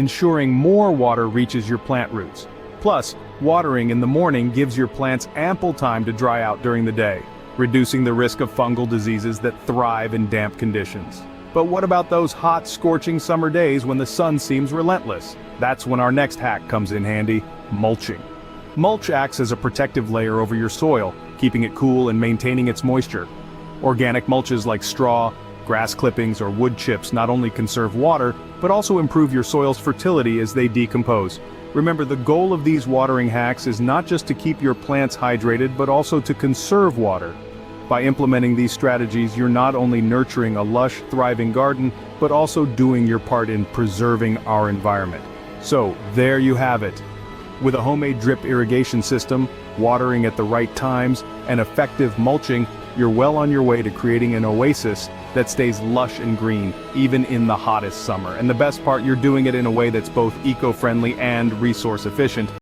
ensuring more water reaches your plant roots. Plus, watering in the morning gives your plants ample time to dry out during the day, reducing the risk of fungal diseases that thrive in damp conditions. But what about those hot, scorching summer days when the sun seems relentless? That's when our next hack comes in handy: mulching. Mulch acts as a protective layer over your soil, keeping it cool and maintaining its moisture. Organic mulches like straw, grass clippings, or wood chips not only conserve water, but also improve your soil's fertility as they decompose. Remember, the goal of these watering hacks is not just to keep your plants hydrated, but also to conserve water. By implementing these strategies, you're not only nurturing a lush, thriving garden, but also doing your part in preserving our environment. So, there you have it. With a homemade drip irrigation system, watering at the right times, and effective mulching, you're well on your way to creating an oasis that stays lush and green, even in the hottest summer. And the best part, you're doing it in a way that's both eco-friendly and resource efficient.